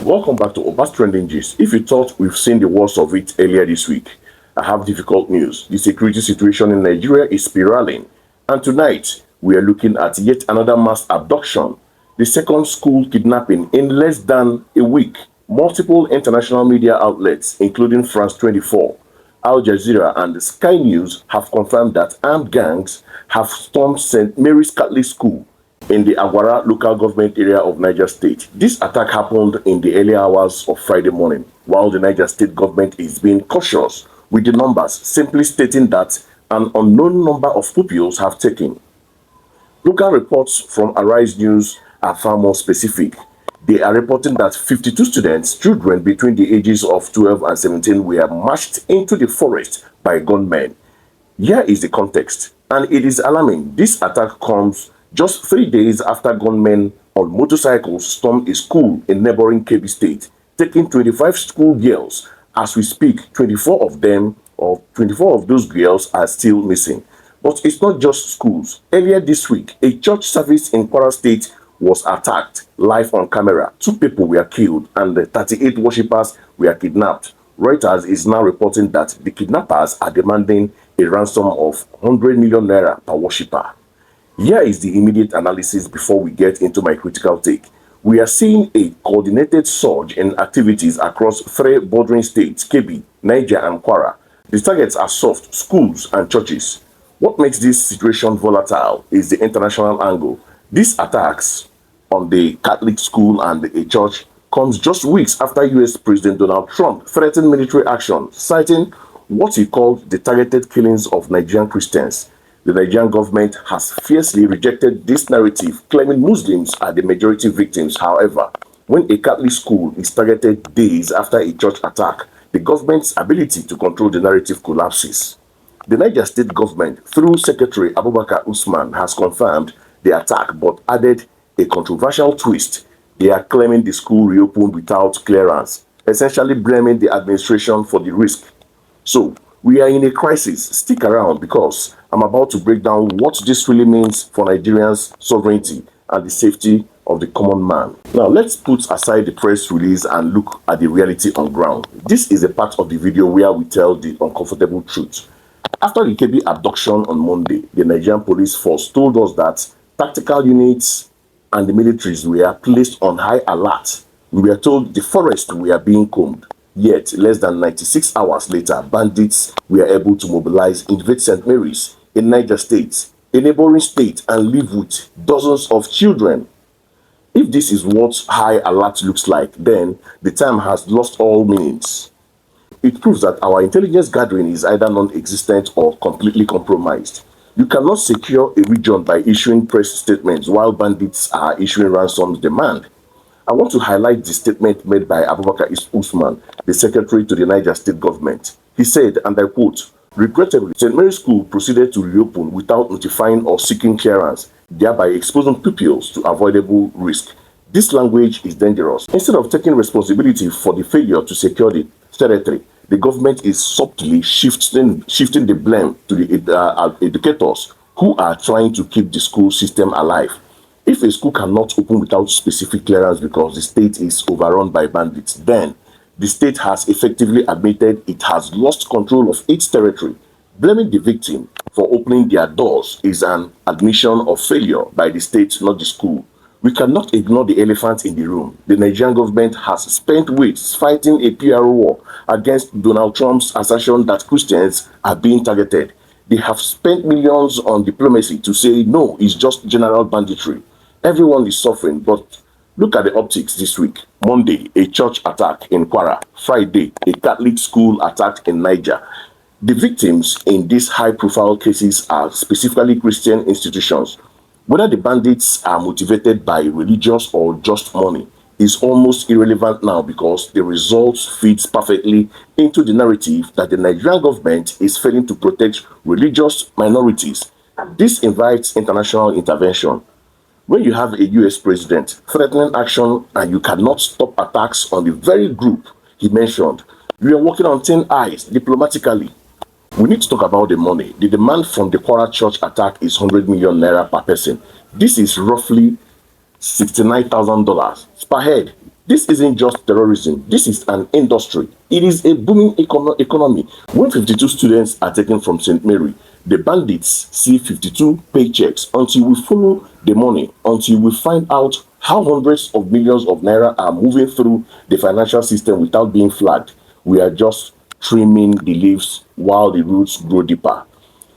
Welcome back to Obas Trending Gist. If you thought we've seen the worst of it earlier this week, I have difficult news. The security situation in Nigeria is spiraling, and tonight we are looking at yet another mass abduction, the second school kidnapping in less than a week. Multiple international media outlets, including France 24, Al Jazeera, and Sky News, have confirmed that armed gangs have stormed St. Mary's Catholic School in the Agwara local government area of Niger State. This attack happened in the early hours of Friday morning, while the Niger State government is being cautious with the numbers, simply stating that an unknown number of pupils have taken. Local reports from Arise News are far more specific. They are reporting that 52 students, children between the ages of 12 and 17, were marched into the forest by gunmen. Here is the context, and it is alarming. This attack comes just 3 days after gunmen on motorcycles stormed a school in neighboring Kebbi State, taking 25 school girls. As we speak, 24 of those girls are still missing. But it's not just schools. Earlier this week, a church service in Kwara State was attacked live on camera. 2 people were killed and 38 worshippers were kidnapped. Reuters is now reporting that the kidnappers are demanding a ransom of 100 million naira per worshipper. Here is the immediate analysis before we get into my critical take. We are seeing a coordinated surge in activities across 3 bordering states, Kebbi, Niger, and Kwara. The targets are soft, schools and churches. What makes this situation volatile is the international angle. These attacks on the Catholic school and a church comes just weeks after US President Donald Trump threatened military action, citing what he called the targeted killings of Nigerian Christians. The Nigerian government has fiercely rejected this narrative, claiming Muslims are the majority victims. However, when a Catholic school is targeted days after a church attack, the government's ability to control the narrative collapses. The Niger State government, through Secretary Abubakar Usman, has confirmed the attack but added a controversial twist. They are claiming the school reopened without clearance, essentially blaming the administration for the risk. So, we are in a crisis. Stick around because I'm about to break down what this really means for Nigerians' sovereignty and the safety of the common man. Now, let's put aside the press release and look at the reality on ground. This is a part of the video where we tell the uncomfortable truth. After the Kebbi abduction on Monday, the Nigerian police force told us that tactical units and the militaries were placed on high alert. We were told the forests were being combed. Yet, less than 96 hours later, bandits were able to mobilize, invade St. Mary's in Niger State, a neighboring state, and live with dozens of children. If this is what high alert looks like, then the term has lost all meanings. It proves that our intelligence gathering is either non-existent or completely compromised. You cannot secure a region by issuing press statements while bandits are issuing ransom demand. I want to highlight the statement made by Abubakar Usman, the secretary to the Niger State government. He said, and I quote, "Regrettably, St. Mary's School proceeded to reopen without notifying or seeking clearance, thereby exposing pupils to avoidable risk. This language is dangerous. Instead of taking responsibility for the failure to secure the territory, the government is subtly shifting the blame to the educators who are trying to keep the school system alive. If a school cannot open without specific clearance because the state is overrun by bandits, then the state has effectively admitted it has lost control of its territory. Blaming the victim for opening their doors is an admission of failure by the state, not the school. We cannot ignore the elephant in the room. The Nigerian government has spent weeks fighting a PR war against Donald Trump's assertion that Christians are being targeted. They have spent millions on diplomacy to say, no, it's just general banditry. Everyone is suffering, but look at the optics this week. Monday, a church attack in Kwara. Friday, a Catholic school attack in Niger. The victims in these high-profile cases are specifically Christian institutions. Whether the bandits are motivated by religious or just money is almost irrelevant now because the results fits perfectly into the narrative that the Nigerian government is failing to protect religious minorities. This invites international intervention. When you have a US president threatening action and you cannot stop attacks on the very group he mentioned, you are working on thin ice diplomatically. We need to talk about the money. The demand from the Kwara church attack is 100 million naira per person. This is roughly $69,000 per head. This isn't just terrorism, this is an industry. It is a booming economy. When 52 students are taken from St. Mary, the bandits see 52 paychecks until we follow the money, until we find out how hundreds of millions of naira are moving through the financial system without being flagged. We are just trimming the leaves while the roots grow deeper.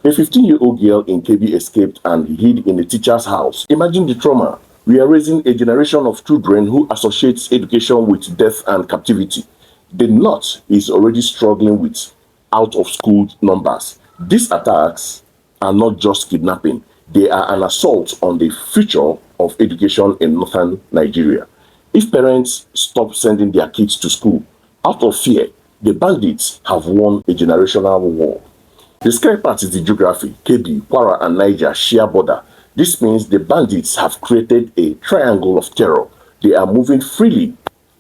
A 15-year-old girl in Kebbi escaped and hid in a teacher's house. Imagine the trauma. We are raising a generation of children who associates education with death and captivity. The North is already struggling with out-of-school numbers. These attacks are not just kidnapping. They are an assault on the future of education in northern Nigeria. If parents stop sending their kids to school out of fear, the bandits have won a generational war. The scary part is the geography. Kebbi, Kwara, and Niger share border. This means the bandits have created a triangle of terror. They are moving freely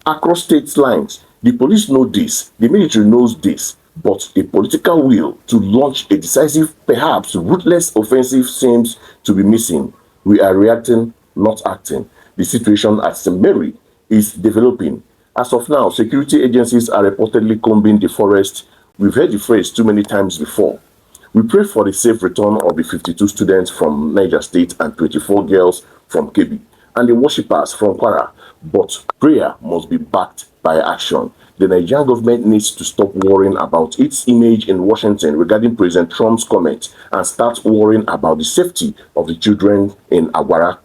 across state lines. The police know this, the military knows this, but the political will to launch a decisive, perhaps ruthless offensive seems to be missing. We are reacting, not acting. The situation at St. Mary is developing. As of now, security agencies are reportedly combing the forest. We've heard the phrase too many times before. We pray for the safe return of the 52 students from Niger State and 24 girls from Kebbi and the worshippers from Kwara. But prayer must be backed by action. The Nigerian government needs to stop worrying about its image in Washington regarding President Trump's comment and start worrying about the safety of the children in Agwara.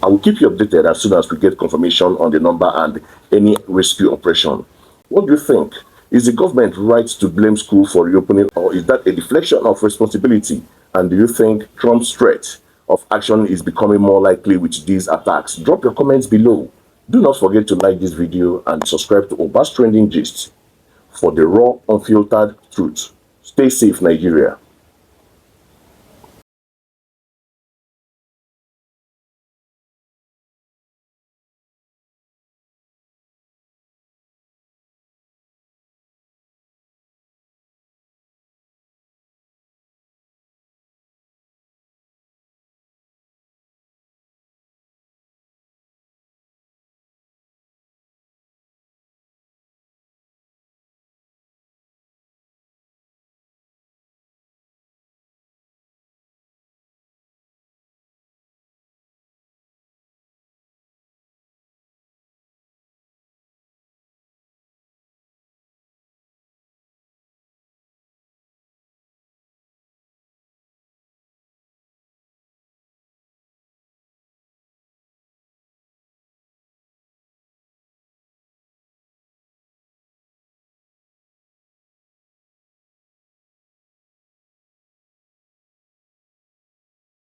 I will keep you updated as soon as we get confirmation on the number and any rescue operation. What do you think? Is the government right to blame school for reopening, or is that a deflection of responsibility? And do you think Trump's threat of action is becoming more likely with these attacks? Drop your comments below. Do not forget to like this video and subscribe to Obas Trending Gist for the raw, unfiltered truth. Stay safe, Nigeria.